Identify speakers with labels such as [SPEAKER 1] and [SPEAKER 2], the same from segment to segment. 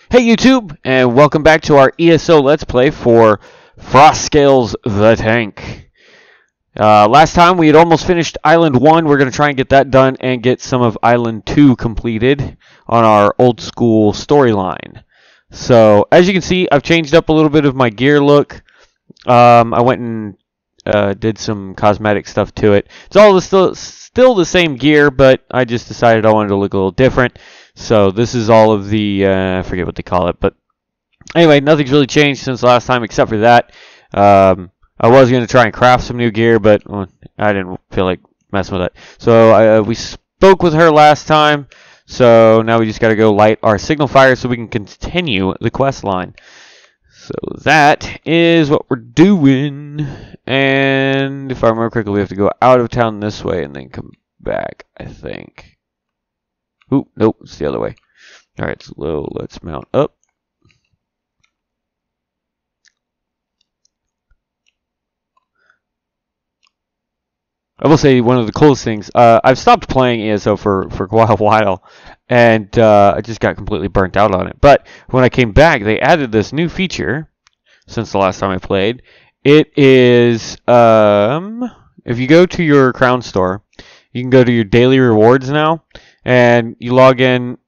[SPEAKER 1] Hey YouTube, and welcome back to our ESO Let's Play for Frostscales the Tank. Last time we had almost finished Island 1. We're going to try and get that done and get some of Island 2 completed on our old school storyline. So, as you can see, I've changed up a little bit of my gear look. I went and did some cosmetic stuff to it. It's all still the same gear, but I just decided I wanted to look a little different. So this is all of the, I forget what they call it, but anyway, nothing's really changed since last time except for that. I was going to try and craft some new gear, but I didn't feel like messing with it. So we spoke with her last time, so now we just got to go light our signal fire so we can continue the quest line. So that is what we're doing, and if I remember correctly, we have to go out of town this way and then come back, I think. Ooh, nope, it's the other way. Alright, so let's mount up. I will say one of the coolest things, I've stopped playing ESO for quite a while, and I just got completely burnt out on it. But when I came back, they added this new feature since the last time I played. It is, if you go to your Crown Store, you can go to your daily rewards now, and you log in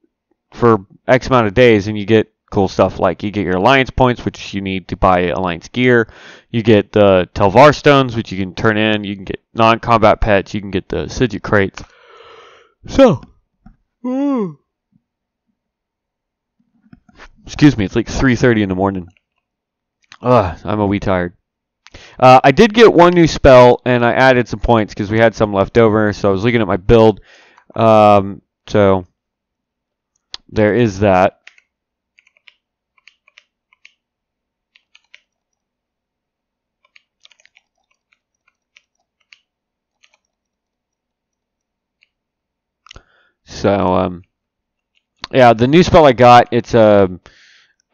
[SPEAKER 1] for X amount of days, and you get cool stuff like you get your Alliance points, which you need to buy Alliance gear. You get the Telvar stones, which you can turn in. You can get non-combat pets. You can get the Sigil crates. So, excuse me, it's like 3:30 in the morning. I'm a wee tired. I did get one new spell, and I added some points because we had some left over. So I was looking at my build. So there is that. So yeah, the new spell I got, it's a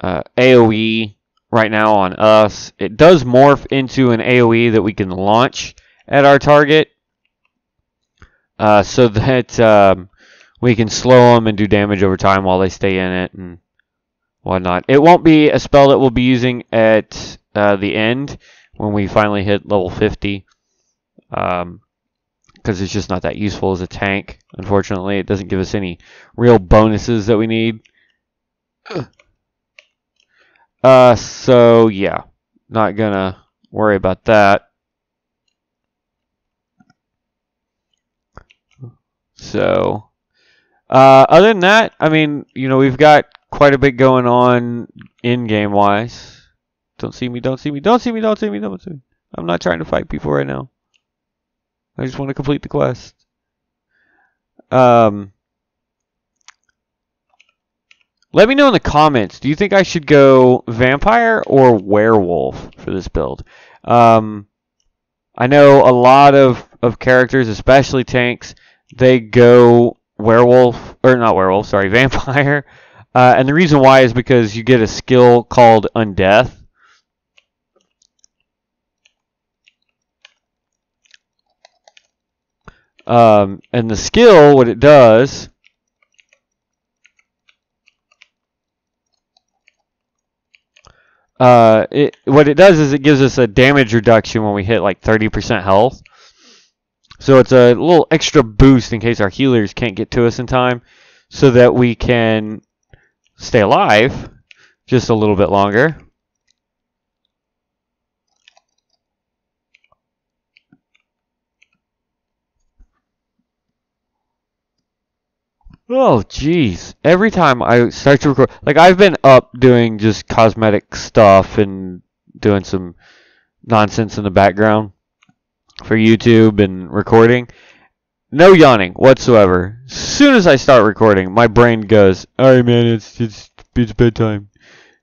[SPEAKER 1] AoE right now on us. It does morph into an AoE that we can launch at our target, so that we can slow them and do damage over time while they stay in it and whatnot. It won't be a spell that we'll be using at the end when we finally hit level 50, because it's just not that useful as a tank. Unfortunately, it doesn't give us any real bonuses that we need. So yeah, not gonna worry about that. So, other than that, I mean, you know, we've got quite a bit going on in-game wise. Don't see me, don't see me, don't see me, don't see me, don't see me. I'm not trying to fight people right now. I just want to complete the quest. Let me know in the comments, do you think I should go vampire or werewolf for this build? I know a lot of characters, especially tanks, they go werewolf, or not werewolf, sorry, vampire. And the reason why is because you get a skill called Undeath. And the skill, what it does, is it gives us a damage reduction when we hit like 30% health. So it's a little extra boost in case our healers can't get to us in time, so that we can stay alive just a little bit longer. Oh, jeez. Every time I start to record, like I've been up doing just cosmetic stuff and doing some nonsense in the background for YouTube and recording. No yawning whatsoever. As soon as I start recording, my brain goes, "Alright, man, it's bedtime.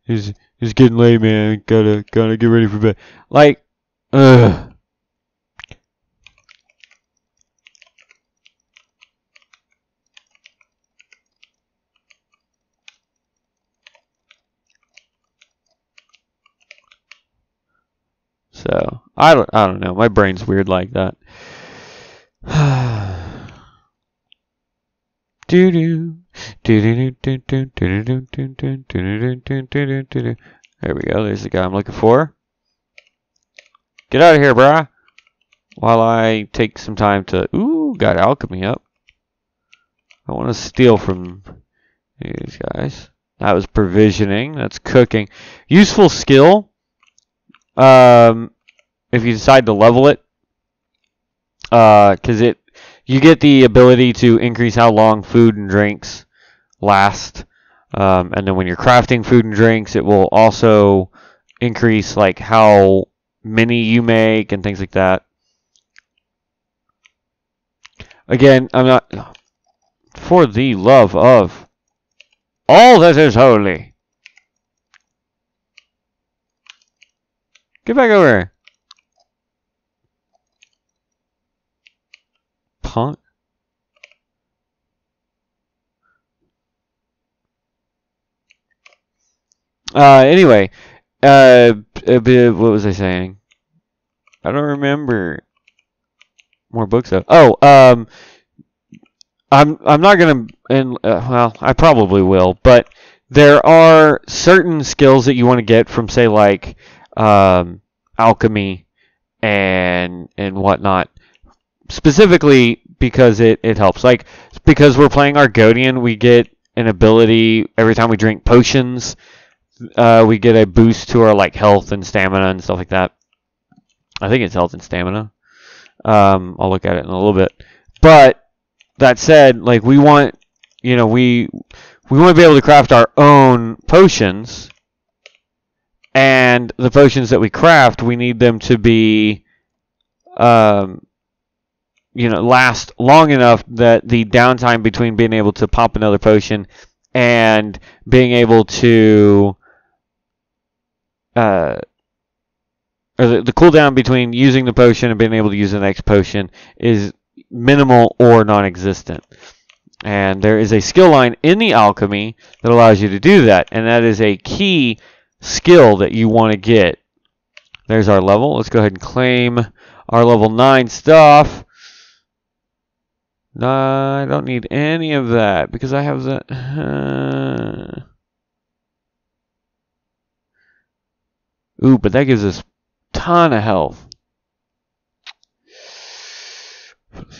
[SPEAKER 1] It's getting late, man. Gotta get ready for bed." Like, ugh. So I don't know. My brain's weird like that. Do do There we go. There's the guy I'm looking for. Get out of here, brah. While I take some time to... Ooh, got alchemy up. I want to steal from these guys. That was provisioning. That's cooking. Useful skill. If you decide to level it. Because you get the ability to increase how long food and drinks last. And then when you're crafting food and drinks, it will also increase like how many you make and things like that. Again, I'm not... For the love of all that is holy. Get back over here. Punk. Anyway, what was I saying? I don't remember. More books though. Oh, I'm not gonna, and well, I probably will, but there are certain skills that you want to get from, say, like alchemy and whatnot, specifically because it helps. Like, because we're playing Argonian, we get an ability every time we drink potions. We get a boost to our like health and stamina and stuff like that. I think it's health and stamina. I'll look at it in a little bit. But that said, like we want, we want to be able to craft our own potions. And the potions that we craft, we need them to be, last long enough that the downtime between being able to pop another potion and being able to, or the cooldown between using the potion and being able to use the next potion is minimal or non-existent. And there is a skill line in the alchemy that allows you to do that, and that is a key skill that you want to get. There's our level. Let's go ahead and claim our level 9 stuff. No, I don't need any of that because I have the... Ooh, but that gives us a ton of health.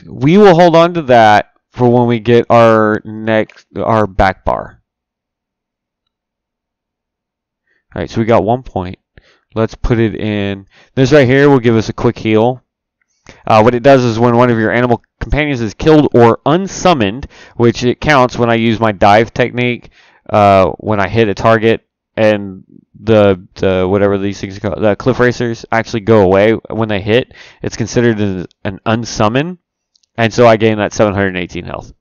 [SPEAKER 1] We will hold on to that for when we get our back bar. Alright, so we got 1 point. Let's put it in. This right here will give us a quick heal. What it does is when one of your animal companions is killed or unsummoned, which it counts when I use my dive technique, when I hit a target and the whatever these things are called, the cliff racers actually go away when they hit, it's considered an unsummon, and so I gain that 718 health.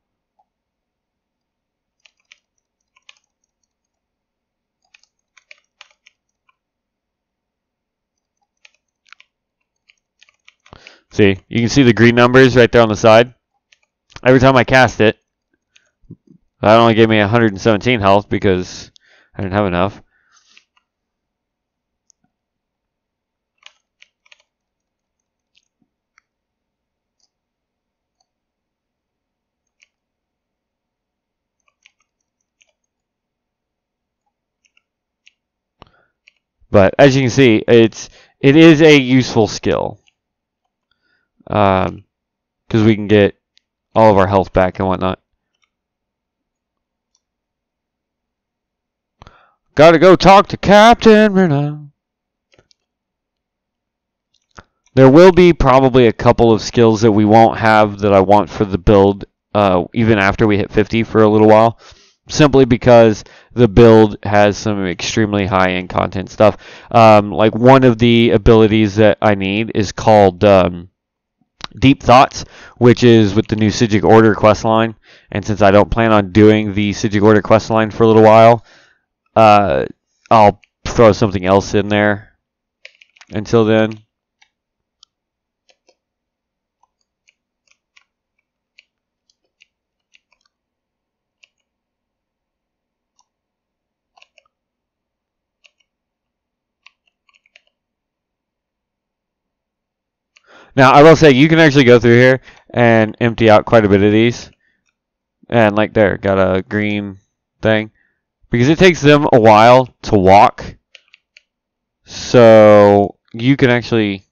[SPEAKER 1] See, you can see the green numbers right there on the side. Every time I cast it, that only gave me 117 health because I didn't have enough. But as you can see, it is a useful skill. Because we can get all of our health back and whatnot. Gotta go talk to Captain Rena. There will be probably a couple of skills that we won't have that I want for the build, even after we hit 50 for a little while. Simply because the build has some extremely high-end content stuff. Like one of the abilities that I need is called Deep Thoughts, which is with the new Psijic Order questline. And since I don't plan on doing the Psijic Order questline for a little while, I'll throw something else in there until then. Now, I will say, you can actually go through here and empty out quite a bit of these. And like there, got a green thing. Because it takes them a while to walk. So you can actually,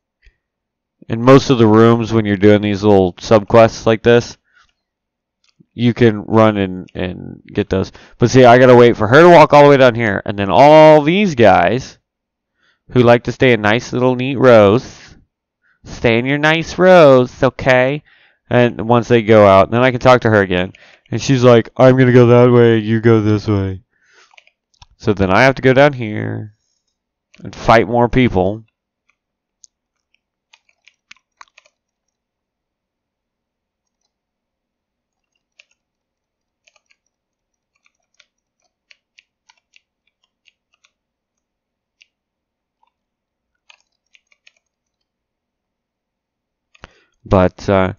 [SPEAKER 1] in most of the rooms when you're doing these little subquests like this, you can run and get those. But see, I gotta wait for her to walk all the way down here. And then all these guys who like to stay in nice little neat rows, stay in your nice rows, okay? And once they go out, then I can talk to her again. And she's like, I'm gonna go that way, you go this way. So then I have to go down here and fight more people. But I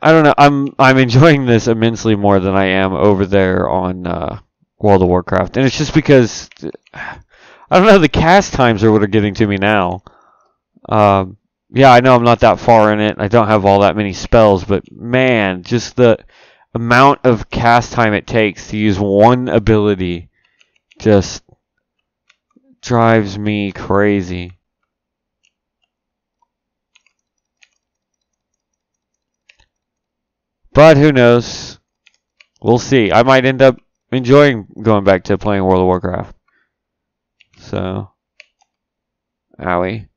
[SPEAKER 1] don't know. I'm enjoying this immensely more than I am over there on World of Warcraft, and it's just because I don't know, the cast times are what are getting to me now. Yeah, I know I'm not that far in it. I don't have all that many spells, but man, just the amount of cast time it takes to use one ability just drives me crazy. But who knows? We'll see. I might end up enjoying going back to playing World of Warcraft. So, owie.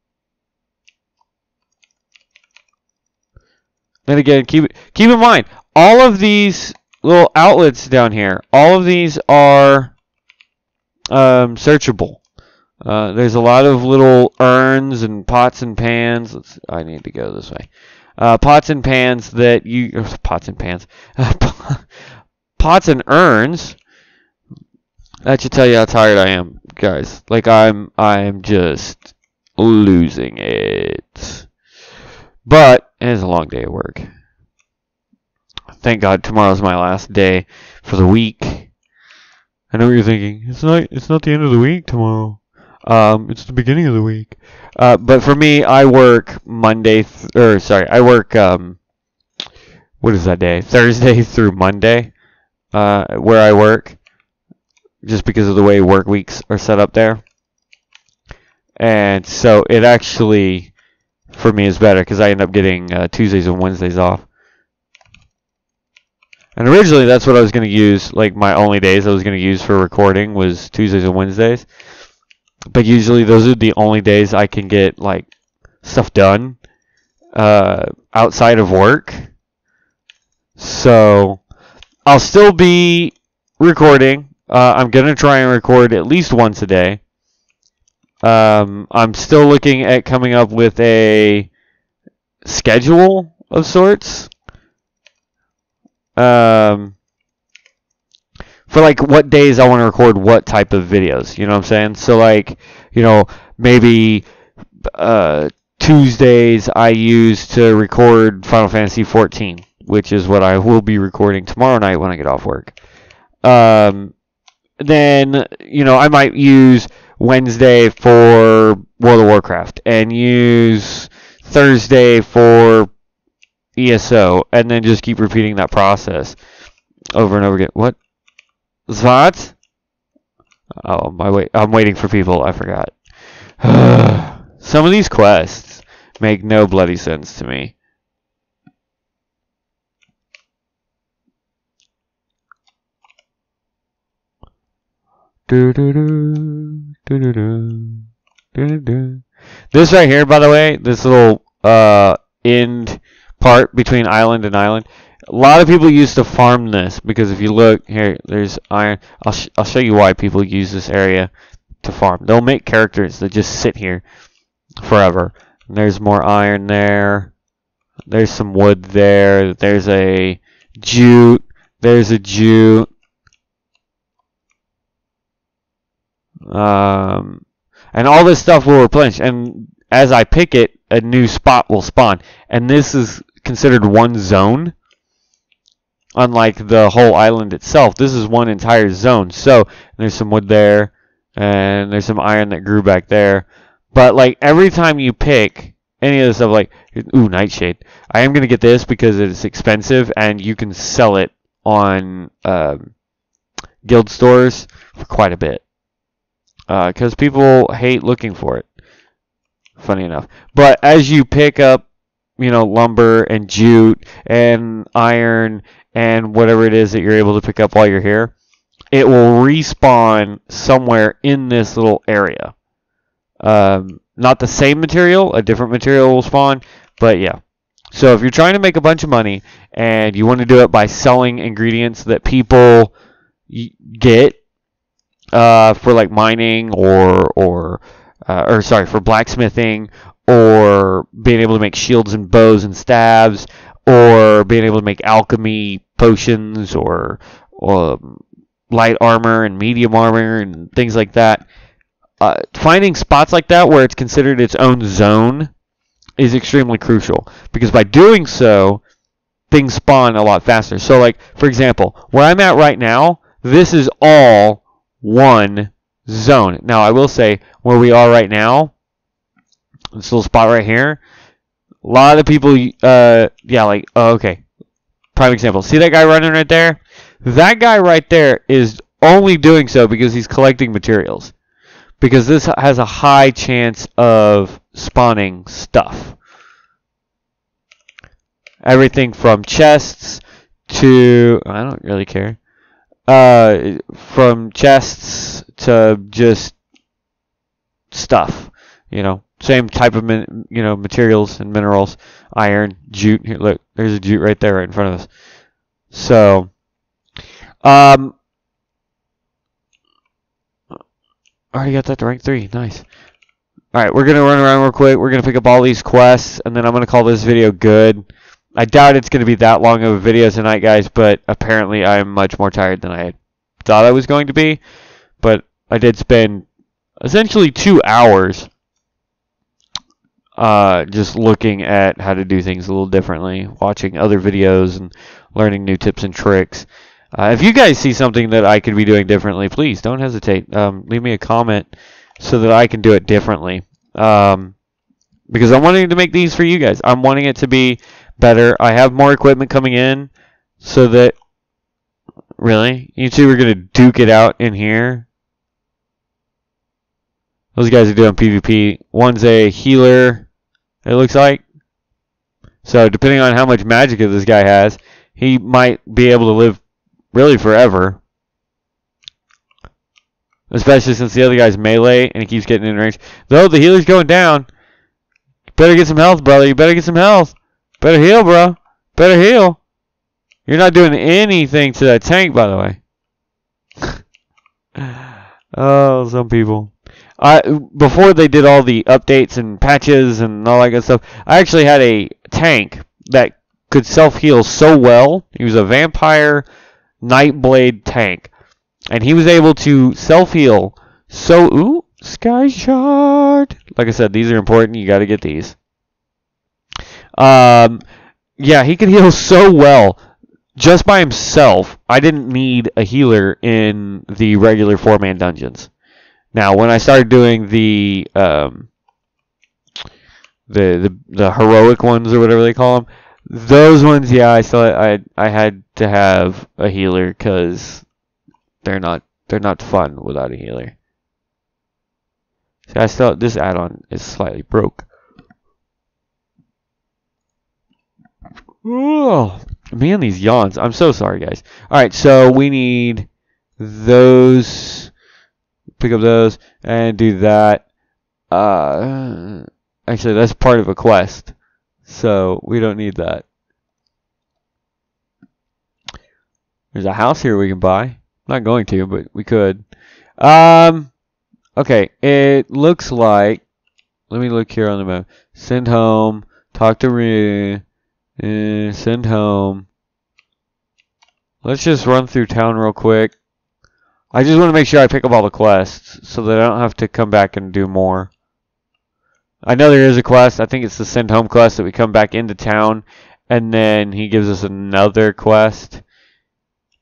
[SPEAKER 1] Then again, keep in mind, all of these little outlets down here, all of these are searchable. There's a lot of little urns and pots and pans. I need to go this way. Pots and pans that you... Pots and pans. Pots and urns. That should tell you how tired I am, guys. Like, I'm just losing it. But it is a long day of work. Thank God tomorrow's my last day for the week. I know what you're thinking. It's not the end of the week tomorrow. It's the beginning of the week. But for me, I work Monday, I work, what is that day? Thursday through Monday, where I work, just because of the way work weeks are set up there. And so it actually, for me, is better, because I end up getting Tuesdays and Wednesdays off. And originally, that's what I was going to use, like my only days I was going to use for recording was Tuesdays and Wednesdays. But usually those are the only days I can get like stuff done outside of work. So I'll still be recording. I'm going to try and record at least once a day. I'm still looking at coming up with a schedule of sorts. For like what days I want to record what type of videos, you know what I'm saying? So like, you know, maybe Tuesdays I use to record Final Fantasy 14, which is what I will be recording tomorrow night when I get off work. Then, you know, I might use Wednesday for World of Warcraft and use Thursday for ESO, and then just keep repeating that process over and over again. What? Zvat? Oh, I'm waiting for people. I forgot. Some of these quests make no bloody sense to me. This right here, by the way, this little end part between island and island. A lot of people used to farm this because if you look here, there's iron. I'll show you why people use this area to farm. They'll make characters that just sit here forever. And there's more iron there. There's some wood there. There's a jute. There's a jute. And all this stuff will replenish. And as I pick it, a new spot will spawn. And this is considered one zone. Unlike the whole island itself, this is one entire zone. So there's some wood there, and there's some iron that grew back there. But like every time you pick any of the stuff like, ooh, Nightshade. I am going to get this because it's expensive and you can sell it on guild stores for quite a bit. Because people hate looking for it. Funny enough. But as you pick up, lumber and jute and iron and whatever it is that you're able to pick up while you're here, it will respawn somewhere in this little area. Not the same material, a different material will spawn, but yeah. So if you're trying to make a bunch of money and you want to do it by selling ingredients that people get for like mining or for blacksmithing, or being able to make shields and bows and staves, or being able to make alchemy potions or light armor and medium armor and things like that. Finding spots like that where it's considered its own zone is extremely crucial, because by doing so, things spawn a lot faster. So, like, for example, where I'm at right now, this is all one zone. Now, I will say, where we are right now, this little spot right here, a lot of people, okay. Prime example. See that guy running right there? That guy right there is only doing so because he's collecting materials. Because this has a high chance of spawning stuff. Everything from chests to, I don't really care. From chests to just stuff. Same type of materials and minerals. Iron, jute. Here, look, there's a jute right there, right in front of us. So, already got that to rank 3. Nice. Alright, we're going to run around real quick. We're going to pick up all these quests, and then I'm going to call this video good. I doubt it's going to be that long of a video tonight, guys, but apparently I'm much more tired than I thought I was going to be. But I did spend essentially 2 hours just looking at how to do things a little differently, watching other videos and learning new tips and tricks. If you guys see something that I could be doing differently, please don't hesitate. Leave me a comment so that I can do it differently. Because I'm wanting to make these for you guys. I'm wanting it to be better. I have more equipment coming in so that... Really? You two are going to duke it out in here? Those guys are doing PvP. One's a healer, it looks like. So depending on how much magicka this guy has, he might be able to live really forever. Especially since the other guy's melee and he keeps getting in range. Though the healer's going down. Better get some health, brother. You better get some health. Better heal, bro. Better heal. You're not doing anything to that tank, by the way. Oh, some people. Before they did all the updates and patches and all that good stuff, I actually had a tank that could self-heal so well. He was a vampire Nightblade tank. And he was able to self-heal so... Ooh, Sky Shard. Like I said, these are important. You got to get these. Yeah, he could heal so well just by himself. I didn't need a healer in the regular 4-man dungeons. Now, when I started doing the heroic ones or whatever they call them, those ones, yeah, I had to have a healer because they're not fun without a healer. See, this add-on is slightly broke. Oh, man, these yawns. I'm so sorry, guys. All right, so we need those. Pick up those and do that. Actually, that's part of a quest, so we don't need that. There's a house here we can buy. Not going to, but we could. Okay, it looks like... Let me look here on the map. Send home. Talk to Rue. Send home. Let's just run through town real quick. I just want to make sure I pick up all the quests so that I don't have to come back and do more. I know there is a quest. I think it's the send home quest that we come back into town and then he gives us another quest.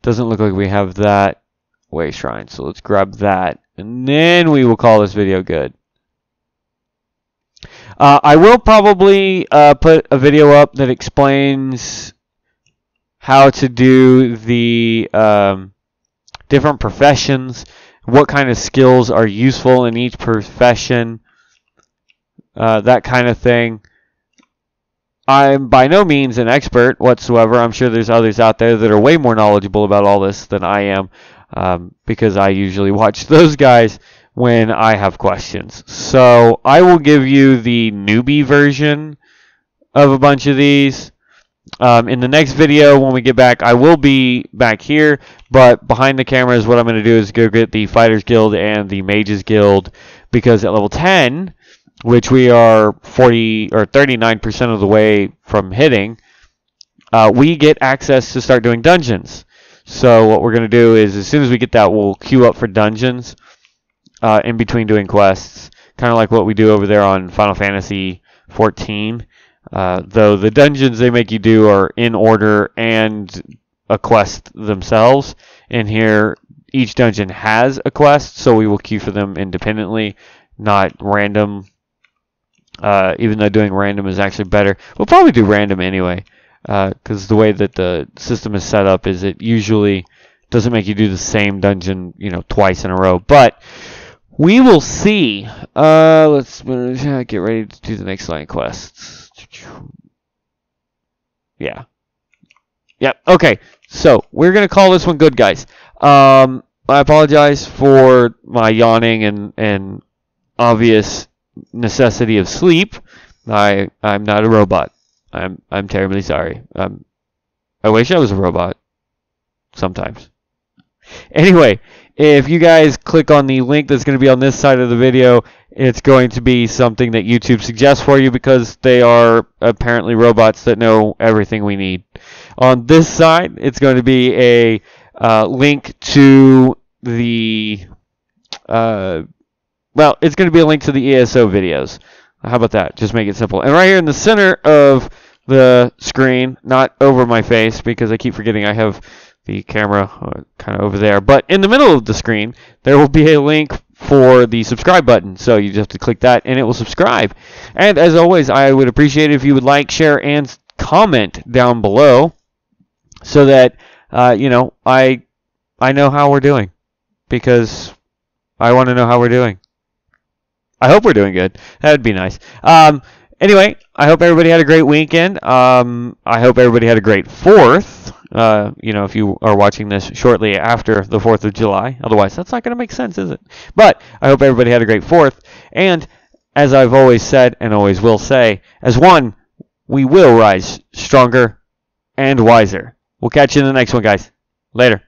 [SPEAKER 1] Doesn't look like we have that way shrine, so let's grab that and then we will call this video good. I will probably put a video up that explains how to do the different professions, what kind of skills are useful in each profession, that kind of thing. I'm by no means an expert whatsoever. I'm sure there's others out there that are way more knowledgeable about all this than I am, because I usually watch those guys when I have questions. So I will give you the newbie version of a bunch of these. In the next video, when we get back, I will be back here, but behind the cameras, what I'm going to do is go get the Fighters Guild and the Mages Guild, because at level 10, which we are 40 or 39% of the way from hitting, we get access to start doing dungeons. So what we're going to do is, as soon as we get that, we'll queue up for dungeons in between doing quests, kind of like what we do over there on Final Fantasy 14. Though the dungeons they make you do are in order and a quest themselves. In here, each dungeon has a quest, so we will queue for them independently, not random. Even though doing random is actually better. We'll probably do random anyway, because the way that the system is set up is it usually doesn't make you do the same dungeon, twice in a row. But we will see. Let's get ready to do the next line of quests. Yeah. Yep. Okay. So we're gonna call this one good, guys. I apologize for my yawning and obvious necessity of sleep. I'm not a robot. I'm terribly sorry. I wish I was a robot. Sometimes. Anyway, if you guys click on the link that's going to be on this side of the video, it's going to be something that YouTube suggests for you, because they are apparently robots that know everything we need. On this side, it's going to be a link to the it's going to be a link to the ESO videos. How about that? Just make it simple. And right here in the center of the screen, not over my face, because I keep forgetting I have the camera kind of over there, but in the middle of the screen, there will be a link for the subscribe button. So you just have to click that, and it will subscribe. And as always, I would appreciate it if you would like, share, and comment down below, so that I know how we're doing, because I want to know how we're doing. I hope we're doing good. That would be nice. Anyway, I hope everybody had a great weekend. I hope everybody had a great 4th. If you are watching this shortly after the 4th of July. Otherwise, that's not going to make sense, is it? But I hope everybody had a great 4th. And as I've always said and always will say, as one, we will rise stronger and wiser. We'll catch you in the next one, guys. Later.